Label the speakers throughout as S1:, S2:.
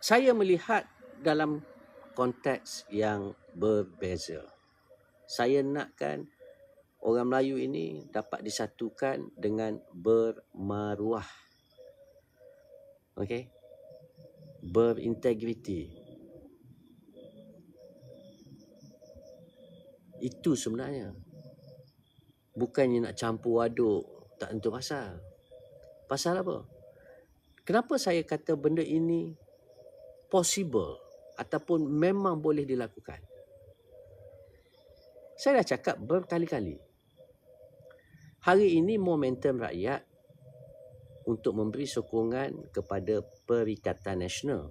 S1: Saya melihat dalam konteks yang berbeza. Saya nakkan orang Melayu ini dapat disatukan dengan bermaruah. Okey? Berintegriti. Itu sebenarnya. Bukannya nak campur aduk, tak tentu pasal. Pasal apa? Kenapa saya kata benda ini possible ataupun memang boleh dilakukan? Saya dah cakap berkali-kali. Hari ini momentum rakyat untuk memberi sokongan kepada Perikatan Nasional,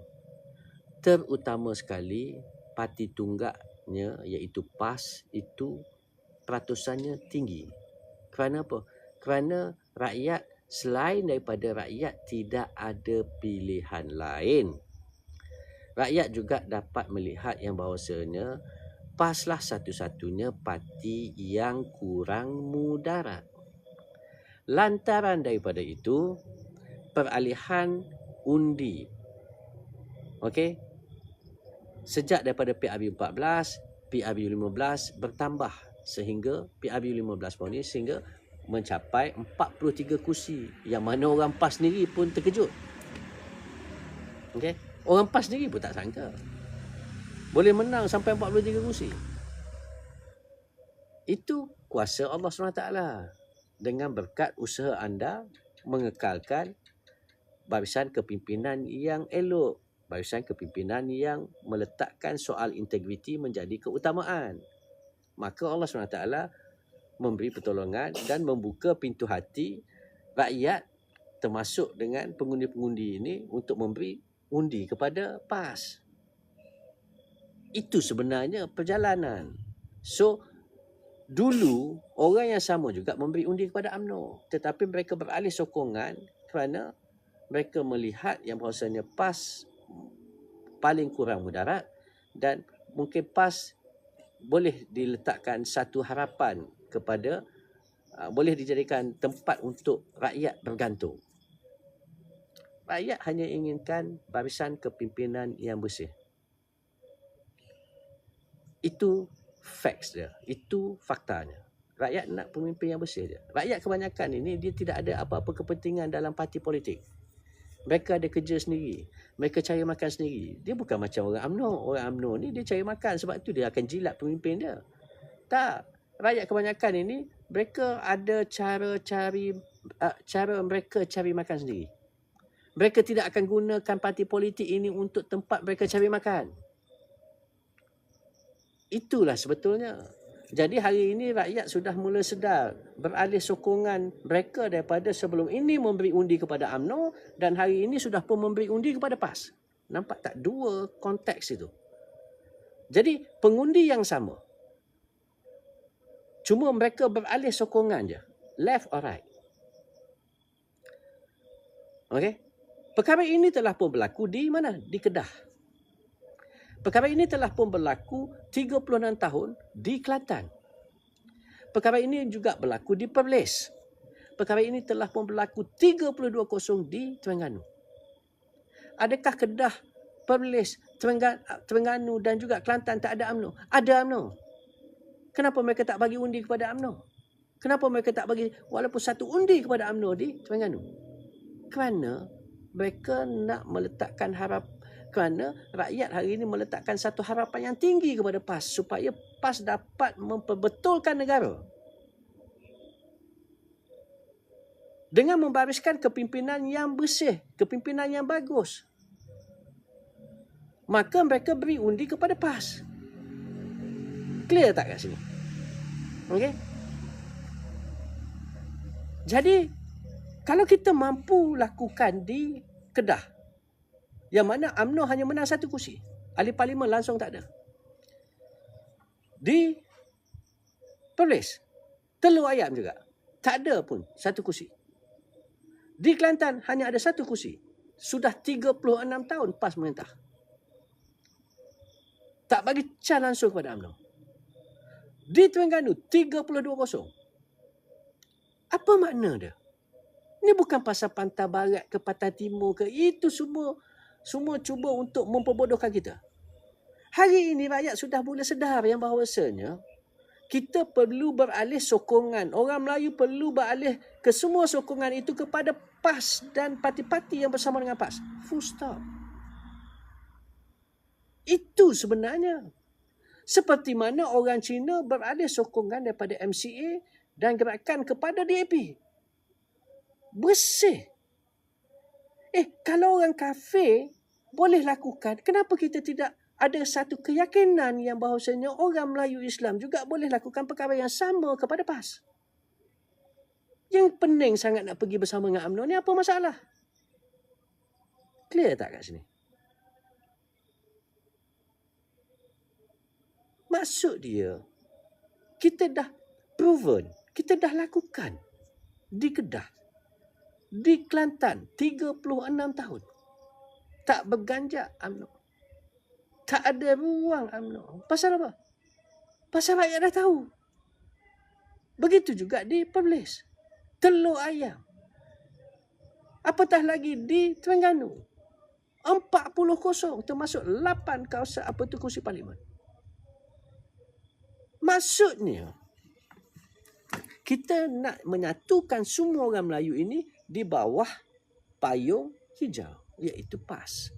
S1: terutama sekali parti tunggaknya iaitu PAS, itu peratusannya tinggi. Kerana apa? Kerana rakyat, selain daripada rakyat tidak ada pilihan lain. Rakyat juga dapat melihat yang bahawasanya PAS lah satu-satunya parti yang kurang mudarat. Lantaran daripada itu, peralihan undi, okey, sejak daripada PRU 14, PRU 15 bertambah sehingga PRU 15 pun ni sehingga mencapai 43 kursi, yang mana orang PAS sendiri pun terkejut. Okey, orang PAS sendiri pun tak sangka boleh menang sampai 43 kursi. Itu kuasa Allah SWT dengan berkat usaha anda mengekalkan barisan kepimpinan yang elok, barisan kepimpinan yang meletakkan soal integriti menjadi keutamaan. Maka Allah SWT memberi pertolongan dan membuka pintu hati rakyat termasuk dengan pengundi-pengundi ini untuk memberi undi kepada PAS. Itu sebenarnya perjalanan. So, dulu orang yang sama juga memberi undi kepada UMNO, tetapi mereka beralih sokongan kerana mereka melihat yang bahawasanya PAS paling kurang mudarat dan mungkin PAS boleh diletakkan satu harapan kepada, boleh dijadikan tempat untuk rakyat bergantung. Rakyat hanya inginkan barisan kepimpinan yang bersih. Itu facts dia. Itu faktanya. Rakyat nak pemimpin yang bersih dia. Rakyat kebanyakan ini dia tidak ada apa-apa kepentingan dalam parti politik. Mereka ada kerja sendiri. Mereka cari makan sendiri. Dia bukan macam orang UMNO. Orang UMNO ni dia cari makan sebab tu dia akan jilat pemimpin dia. Tak. Rakyat kebanyakan ini mereka ada cara mereka cari makan sendiri. Mereka tidak akan gunakan parti politik ini untuk tempat mereka cari makan. Itulah sebetulnya. Jadi hari ini rakyat sudah mula sedar, beralih sokongan mereka daripada sebelum ini memberi undi kepada UMNO dan hari ini sudah pun memberi undi kepada PAS. Nampak tak dua konteks itu? Jadi pengundi yang sama. Cuma mereka beralih sokongan je. Left or right. Okey? Perkara ini telah pun berlaku di mana? Di Kedah. Perkara ini telah pun berlaku 36 tahun di Kelantan. Perkara ini juga berlaku di Perlis. Perkara ini telah pun berlaku 32-0 di Terengganu. Adakah Kedah, Perlis, Terengganu dan juga Kelantan tak ada UMNO? Ada UMNO. Kenapa mereka tak bagi undi kepada UMNO? Kenapa mereka tak bagi walaupun satu undi kepada UMNO di Terengganu? Kerana mereka nak meletakkan kerana rakyat hari ini meletakkan satu harapan yang tinggi kepada PAS supaya PAS dapat memperbetulkan negara. Dengan membariskan kepimpinan yang bersih, kepimpinan yang bagus. Maka mereka beri undi kepada PAS. Clear tak kat sini? Okey? Jadi, kalau kita mampu lakukan di Kedah, yang mana UMNO hanya menang satu kursi. Ahli parlimen langsung tak ada. Di Perlis, Teluk Ayam juga. Tak ada pun satu kursi. Di Kelantan hanya ada satu kursi. Sudah 36 tahun PAS merintah. Tak bagi can langsung kepada UMNO. Di Terengganu 32-0. Apa makna dia? Ini bukan pasal pantai barat ke pantai timur ke. Itu semua semua cuba untuk memperbodohkan kita. Hari ini rakyat sudah mula sedar yang bahawasanya kita perlu beralih sokongan. Orang Melayu perlu beralih ke semua sokongan itu kepada PAS dan parti-parti yang bersama dengan PAS. Full stop. Itu sebenarnya. Seperti mana orang Cina beralih sokongan daripada MCA dan gerakan kepada DAP. Bersih. Kalau orang kafir boleh lakukan, kenapa kita tidak ada satu keyakinan yang bahawasanya orang Melayu Islam juga boleh lakukan perkara yang sama kepada PAS? Yang pening sangat nak pergi bersama dengan UMNO ni, apa masalah? Clear tak kat sini? Maksud dia, kita dah proven, kita dah lakukan di Kedah, di Kelantan, 36 tahun. Tak berganjak UMNO. Tak ada ruang UMNO. Pasal apa? Pasal rakyat dah tahu. Begitu juga di Perlis. Telur ayam. Apatah lagi di Terengganu. 40-0 termasuk 8 kawasan kursi parlimen. Maksudnya, kita nak menyatukan semua orang Melayu ini di bawah payung hijau, iaitu PAS,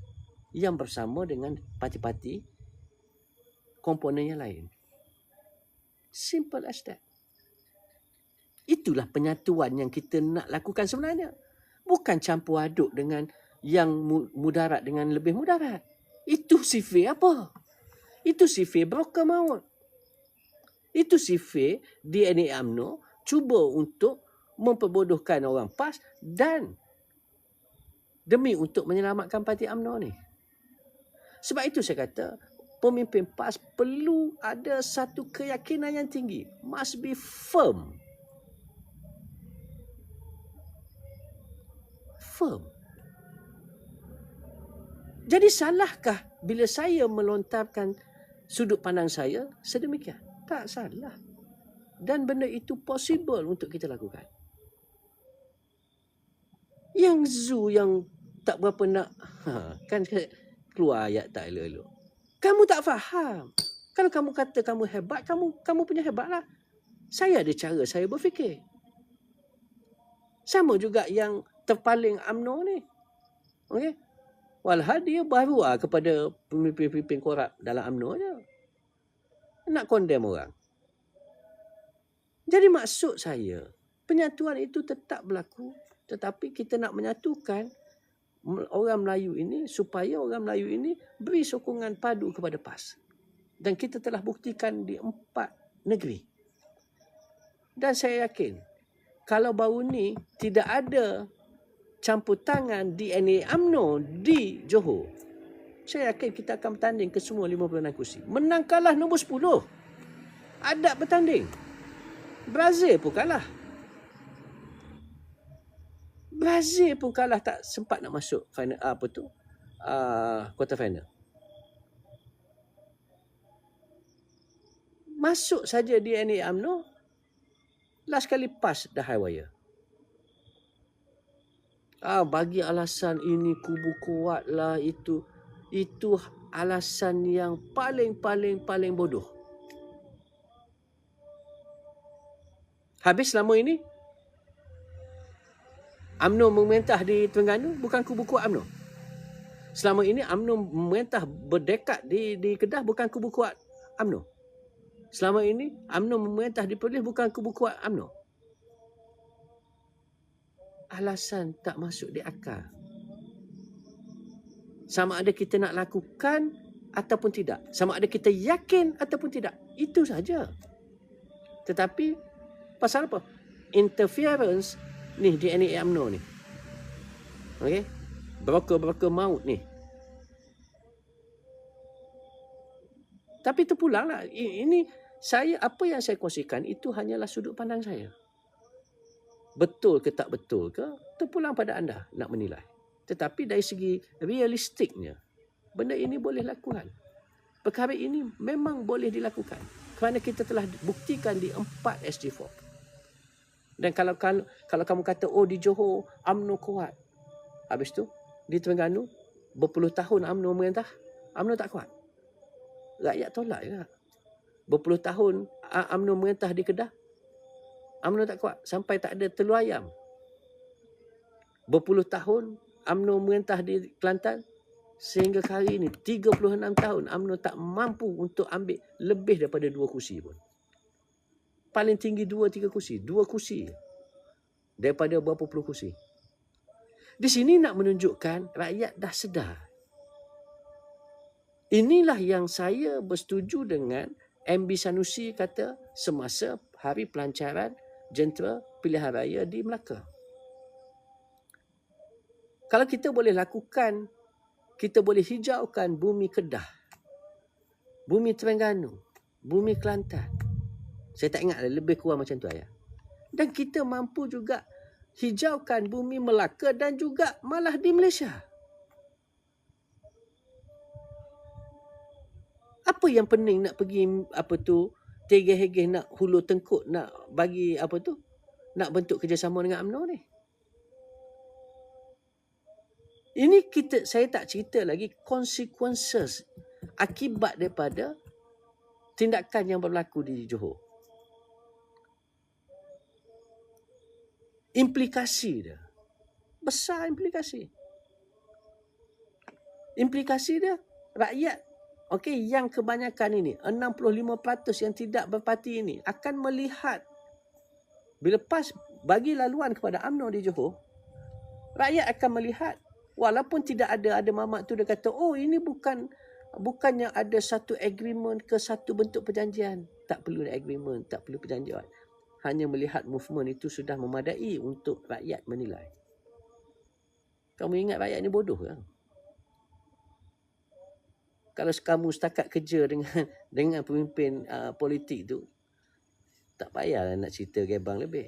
S1: yang bersama dengan parti-parti komponen yang lain. Simple as that. Itulah penyatuan yang kita nak lakukan sebenarnya. Bukan campur aduk dengan yang mudarat dengan lebih mudarat. Itu sifir apa? Itu sifir broker maut. Itu sifir DNA UMNO cuba untuk memperbodohkan orang PAS dan demi untuk menyelamatkan parti UMNO ni. Sebab itu saya kata, pemimpin PAS perlu ada satu keyakinan yang tinggi. Must be firm. Firm. Jadi salahkah bila saya melontarkan sudut pandang saya sedemikian? Tak salah. Dan benda itu possible untuk kita lakukan. Yang Zoo yang tak berapa nak, kan keluar ayat tak elok-elok. Kamu tak faham. Kalau kamu kata kamu hebat, kamu punya hebatlah. Saya ada cara saya berfikir. Sama juga yang terpaling UMNO ni. Okey. Walhal dia baru kepada pemimpin-pemimpin korup dalam UMNO je. Nak condemn orang. Jadi maksud saya, penyatuan itu tetap berlaku. Tetapi kita nak menyatukan orang Melayu ini supaya orang Melayu ini beri sokongan padu kepada PAS. Dan kita telah buktikan di 4 negeri. Dan saya yakin kalau baru ni tidak ada campur tangan DNA UMNO di Johor, saya yakin kita akan bertanding ke semua 56 kursi. Menang kalah nombor 10. Adab bertanding. Brazil pun kalah. Brazil pun kalah, tak sempat nak masuk final quarter final. Masuk saja di DNA UMNO, last kali PAS dah high wire. Bagi alasan ini kubu kuat lah, itu alasan yang paling bodoh. Habis selama ini UMNO memerintah di Terengganu, bukan kubu kuat UMNO. Selama ini UMNO memerintah berdekat di Kedah, bukan kubu kuat UMNO. Selama ini UMNO memerintah di Perlis, bukan kubu kuat UMNO. Alasan tak masuk di akal. Sama ada kita nak lakukan ataupun tidak. Sama ada kita yakin ataupun tidak. Itu saja. Tetapi pasal apa? Interference ni di DNA UMNO ni. Okey? Broker maut ni. Tapi terpulanglah. Ini apa yang saya kongsikan itu hanyalah sudut pandang saya. Betul ke tak betul ke, terpulang pada anda nak menilai. Tetapi dari segi realistiknya, benda ini boleh lakukan. Perkara ini memang boleh dilakukan. Kerana kita telah buktikan di 4 SG4. Dan kalau kamu kata, di Johor UMNO kuat. Habis tu, di Terengganu, Berpuluh tahun UMNO merintah, UMNO tak kuat. Rakyat tolak juga. Berpuluh tahun UMNO merintah di Kedah, UMNO tak kuat. Sampai tak ada telur ayam. Berpuluh tahun UMNO merintah di Kelantan, sehingga hari ini 36 tahun UMNO tak mampu untuk ambil lebih daripada 2 kursi pun. Paling tinggi 2-3 kursi. 2 kursi daripada berapa puluh kursi. Di sini nak menunjukkan rakyat dah sedar. Inilah yang saya bersetuju dengan MB Sanusi kata semasa hari pelancaran jentera pilihan raya di Melaka. Kalau kita boleh lakukan, kita boleh hijaukan bumi Kedah, bumi Terengganu, bumi Kelantan. Saya tak ingat lebih kurang macam tu ayah. Dan kita mampu juga hijaukan bumi Melaka dan juga malah di Malaysia. Apa yang pening nak pergi tegeh-hegeh nak hulur tengkuk, nak bagi nak bentuk kerjasama dengan UMNO ni. Ini saya tak cerita lagi consequences, akibat daripada tindakan yang berlaku di Johor. Implikasi dia besar, implikasi dia rakyat, yang kebanyakan ini 65% yang tidak berparti ini akan melihat, bila PAS bagi laluan kepada UMNO di Johor, rakyat akan melihat, walaupun tidak ada mamat tu dia kata, ini bukannya ada satu agreement ke satu bentuk perjanjian. Tak perlu agreement, tak perlu perjanjian. Hanya melihat movement itu sudah memadai untuk rakyat menilai. Kamu ingat rakyat ni bodoh ke? Kalau kamu setakat kerja dengan pemimpin politik tu, tak payah nak cerita gebang lebih.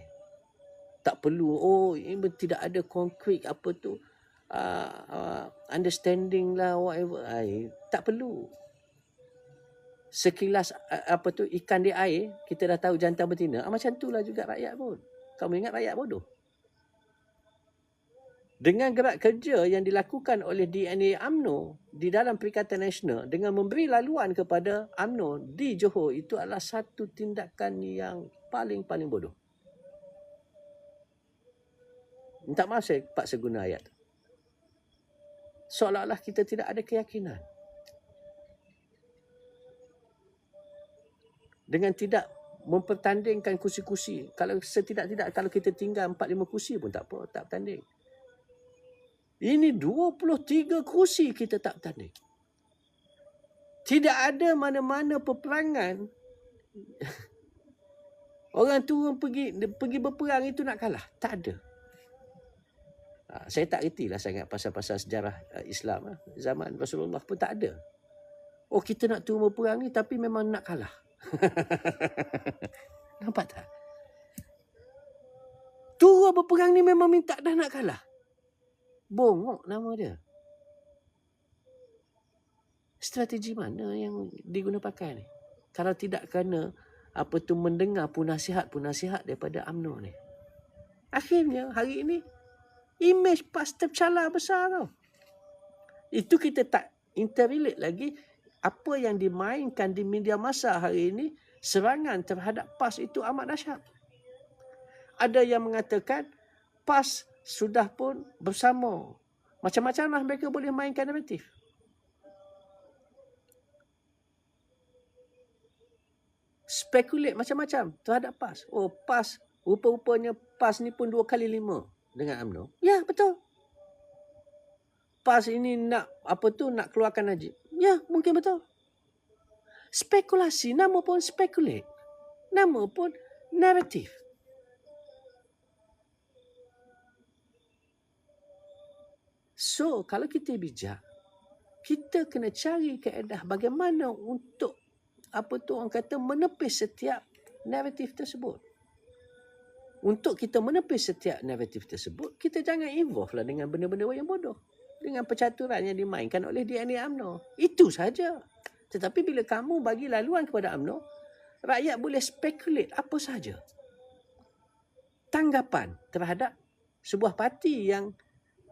S1: Tak perlu, ini tidak ada konkret understanding lah, whatever. Tak perlu. Sekilas ikan di air, kita dah tahu jantan betina. Macam itulah juga rakyat pun. Kamu ingat rakyat bodoh? Dengan gerak kerja yang dilakukan oleh DNA UMNO di dalam Perikatan Nasional, dengan memberi laluan kepada UMNO di Johor, itu adalah satu tindakan yang paling bodoh. Minta maaf saya paksa guna ayat. Seolah-olah kita tidak ada keyakinan. Dengan tidak mempertandingkan kursi-kursi. Kalau setidak-tidak, kalau kita tinggal 4-5 kursi pun tak apa, tak bertanding. Ini 23 kursi kita tak bertanding. Tidak ada mana-mana peperangan. Orang turun pergi berperang itu nak kalah. Tak ada. Saya tak reti lah sangat pasal sejarah Islam. Zaman Rasulullah pun tak ada. Kita nak turun berperang ni tapi memang nak kalah. Nampak tak? Turun berperang ni memang minta dah nak kalah. Bongok nama dia. Strategi mana yang diguna pakai ni? Kalau tidak kerana mendengar punasihat daripada UMNO ni. Akhirnya hari ini image PAS tercalar besar tau. Itu kita tak interrelate lagi apa yang dimainkan di media masa hari ini. Serangan terhadap PAS itu amat dahsyat. Ada yang mengatakan PAS sudah pun bersama. Macam-macam lah mereka boleh mainkan naratif. Spekulate macam-macam terhadap PAS. PAS, rupa-rupanya PAS ni pun 2x5 dengan UMNO. Ya, betul. PAS ini nak nak keluarkan Najib. Ya, mungkin betul. Spekulasi, nama pun speculate. Nama pun naratif. So, kalau kita bijak, kita kena cari kaedah bagaimana untuk orang kata menepis setiap naratif tersebut. Untuk kita menepis setiap naratif tersebut, kita jangan involve lah dengan benda-benda yang bodoh. Dengan percaturan yang dimainkan oleh DNA UMNO. Itu saja. Tetapi bila kamu bagi laluan kepada UMNO, rakyat boleh spekulate apa saja. Tanggapan terhadap sebuah parti yang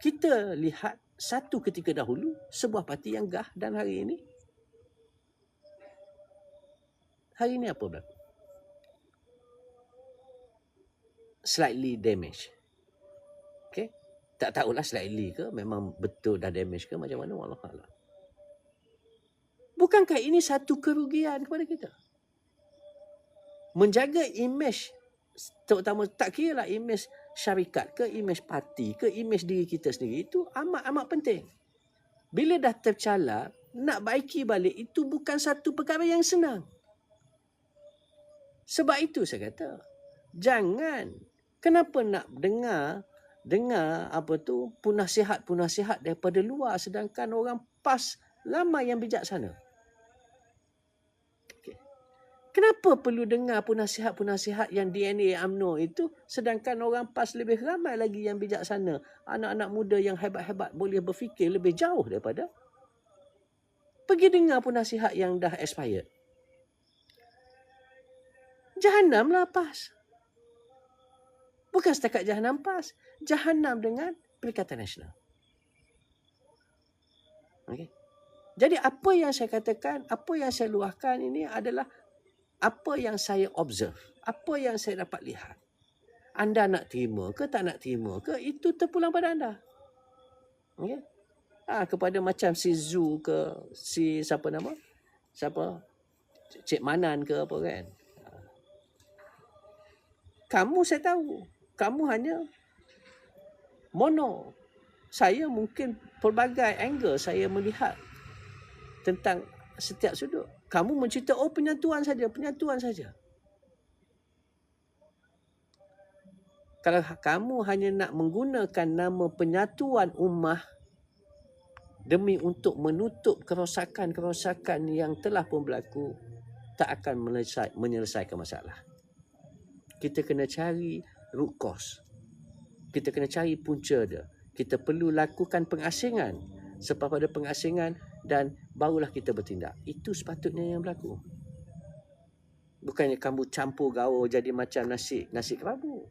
S1: kita lihat satu ketika dahulu sebuah parti yang gah, dan hari ini apa berlaku? Slightly damage. Okay? Tak tahulah slightly ke, memang betul dah damage ke, macam mana, wallahualam. Bukankah ini satu kerugian kepada kita? Menjaga imej, terutama tak kira lah imej syarikat ke, imej parti ke, imej diri kita sendiri, itu amat-amat penting. Bila dah tercalak, nak baiki balik itu bukan satu perkara yang senang. Sebab itu saya kata, jangan, kenapa nak dengar punasihat daripada luar, sedangkan orang PAS ramai yang bijaksana. Kenapa perlu dengar punasihat yang DNA UMNO itu, sedangkan orang PAS lebih ramai lagi yang bijaksana. Anak-anak muda yang hebat-hebat boleh berfikir lebih jauh daripada. Pergi dengar punasihat yang dah expired. Jahanamlah PAS. Bukan setakat jahanam PAS. Jahanam dengan Perikatan Nasional. Okay. Jadi apa yang saya katakan, apa yang saya luahkan ini adalah apa yang saya observe, apa yang saya dapat lihat. Anda nak terima ke tak nak terima ke, itu terpulang pada anda. Okay? Kepada macam si Zu ke, si siapa Cik Manan ke apa kan. Kamu saya tahu, kamu hanya mono. Saya mungkin pelbagai angle saya melihat tentang setiap sudut. Kamu mencerita, penyatuan saja. Kalau kamu hanya nak menggunakan nama penyatuan ummah demi untuk menutup kerosakan-kerosakan yang telah pun berlaku, tak akan menyelesaikan masalah. Kita kena cari root cause. Kita kena cari punca dia. Kita perlu lakukan pengasingan. Sebab pada pengasingan dan barulah kita bertindak. Itu sepatutnya yang berlaku. Bukannya kamu campur gaul jadi macam nasi kerabu.